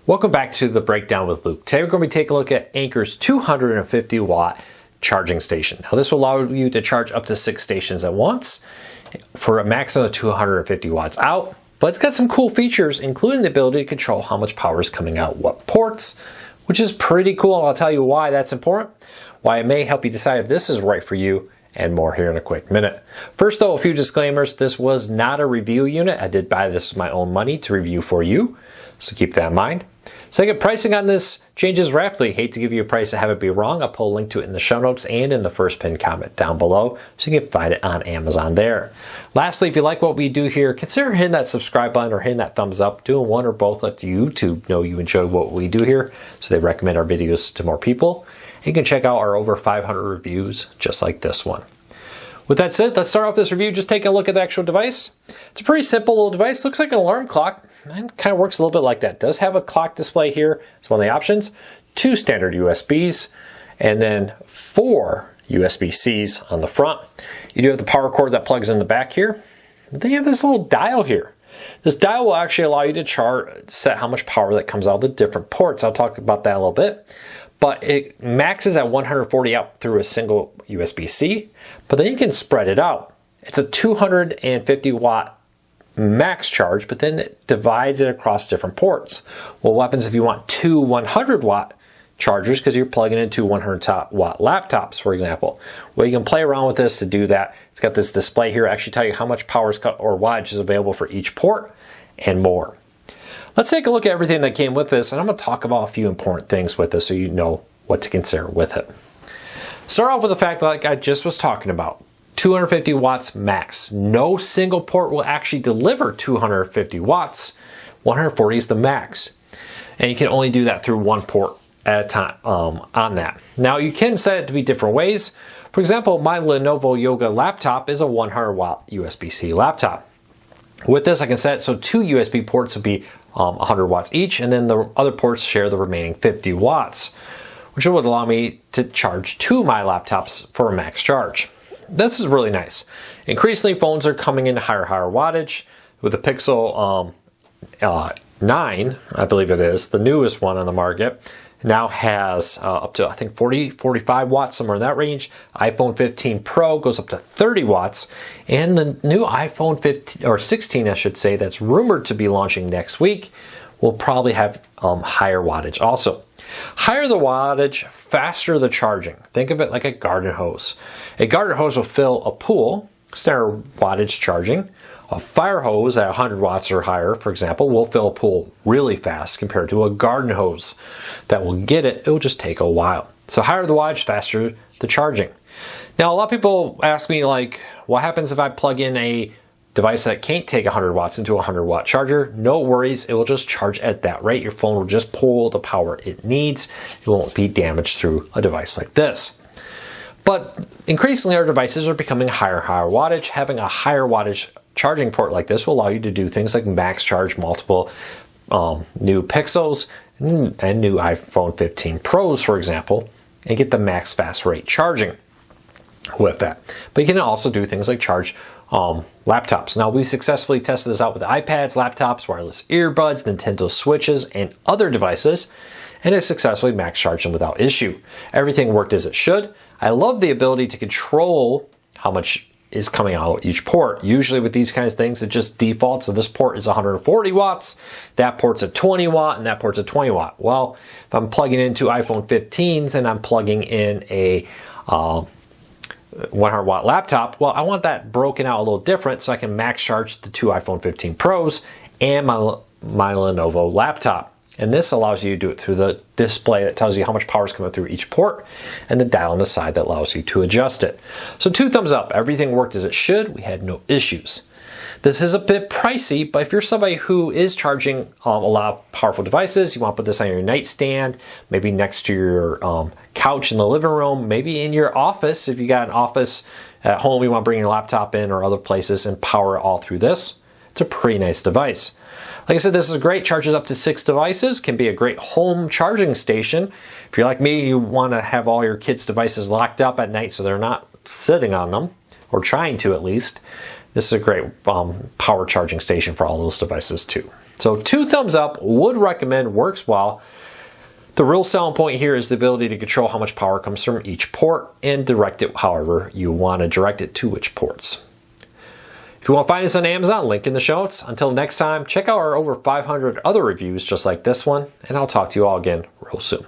Welcome back to the Breakdown with Luke. Today we're going to be taking a look at Anker's 250 watt charging station. Now this will allow you to charge up to 6 stations at once for a maximum of 250 watts out, but it's got some cool features including the ability to control how much power is coming out what ports, which is pretty cool, and I'll tell you why that's important, why it may help you decide if this is right for you, and more here in a quick minute. First though, a few disclaimers. This was not a review unit. I did buy this with my own money to review for you, so keep that in mind. Second, pricing on this changes rapidly. Hate to give you a price and have it be wrong. I'll put a link to it in the show notes and in the first pinned comment down below, so you can find it on Amazon there. Lastly, if you like what we do here, consider hitting that subscribe button or hitting that thumbs up. Doing one or both lets YouTube know you enjoy what we do here, so they recommend our videos to more people. And you can check out our over 500 reviews just like this one. With that said, let's start off this review just taking a look at the actual device. It's a pretty simple little device. Looks like an alarm clock. And kind of works a little bit like that. It does have a clock display here. It's one of the options. 2 standard USBs, and then 4 USB-Cs on the front. You do have the power cord that plugs in the back here. Then you have this little dial here. This dial will actually allow you to set how much power that comes out of the different ports. I'll talk about that a little bit. But it maxes at 140 out through a single USB-C, but then you can spread it out. It's a 250 watt max charge, but then it divides it across different ports. Well, what happens if you want 2 100 watt chargers because you're plugging into 100 watt laptops, for example? Well, you can play around with this to do that. It's got this display here, actually tell you how much power or wattage is available for each port and more. Let's take a look at everything that came with this, and I'm going to talk about a few important things with this so you know what to consider with it. Start off with the fact that, like I just was talking about, 250 watts max. No single port will actually deliver 250 watts. 140 is the max. And you can only do that through one port at a time on that. Now you can set it to be different ways. For example, my Lenovo Yoga laptop is a 100 watt USB-C laptop. With this I can set it so 2 USB ports will be 100 watts each, and then the other ports share the remaining 50 watts, which would allow me to charge 2 of my laptops for a max charge. This is really nice. Increasingly, phones are coming in higher wattage. With the Pixel 9, I believe it is, the newest one on the market, now has up to, I think, 45 watts, somewhere in that range. iPhone 15 Pro goes up to 30 watts. And the new iPhone 15, or 16, I should say, that's rumored to be launching next week, will probably have higher wattage also. Higher the wattage, faster the charging. Think of it like a garden hose. A garden hose will fill a pool, standard wattage charging. A fire hose at 100 watts or higher, for example, will fill a pool really fast compared to a garden hose that will get it. It will just take a while. So higher the wattage, faster the charging. Now, a lot of people ask me, like, what happens if I plug in a device that can't take 100 watts into a 100 watt charger? No worries, it will just charge at that rate. Your phone will just pull the power it needs. It won't be damaged through a device like this. But increasingly our devices are becoming higher wattage. Having a higher wattage charging port like this will allow you to do things like max charge multiple new Pixels and new iPhone 15 Pros, for example, and get the max fast rate charging with that. But you can also do things like charge laptops. Now, we successfully tested this out with iPads, laptops, wireless earbuds, Nintendo Switches, and other devices, and it successfully max charged them without issue. Everything worked as it should. I love the ability to control how much is coming out each port. Usually with these kinds of things, it just defaults. So this port is 140 watts, that port's a 20 watt, and that port's a 20 watt. Well, if I'm plugging into iPhone 15s and I'm plugging in a 100 watt laptop, well, I want that broken out a little different so I can max charge the 2 iPhone 15 Pros and my Lenovo laptop. And this allows you to do it through the display that tells you how much power is coming through each port, and the dial on the side that allows you to adjust it. So 2 thumbs up. Everything worked as it should. We had no issues. This is a bit pricey, but if you're somebody who is charging a lot of powerful devices, you want to put this on your nightstand, maybe next to your couch in the living room, maybe in your office. If you got an office at home, you want to bring your laptop in or other places and power it all through this. It's a pretty nice device. Like I said, this is great. Charges up to 6 devices. Can be a great home charging station. If you're like me, you want to have all your kids' devices locked up at night so they're not sitting on them, or trying to at least. This is a great power charging station for all those devices too. So 2 thumbs up, would recommend, works well. The real selling point here is the ability to control how much power comes from each port and direct it however you want to direct it to which ports. If you want to find us on Amazon, link in the show notes. Until next time, check out our over 500 other reviews just like this one, and I'll talk to you all again real soon.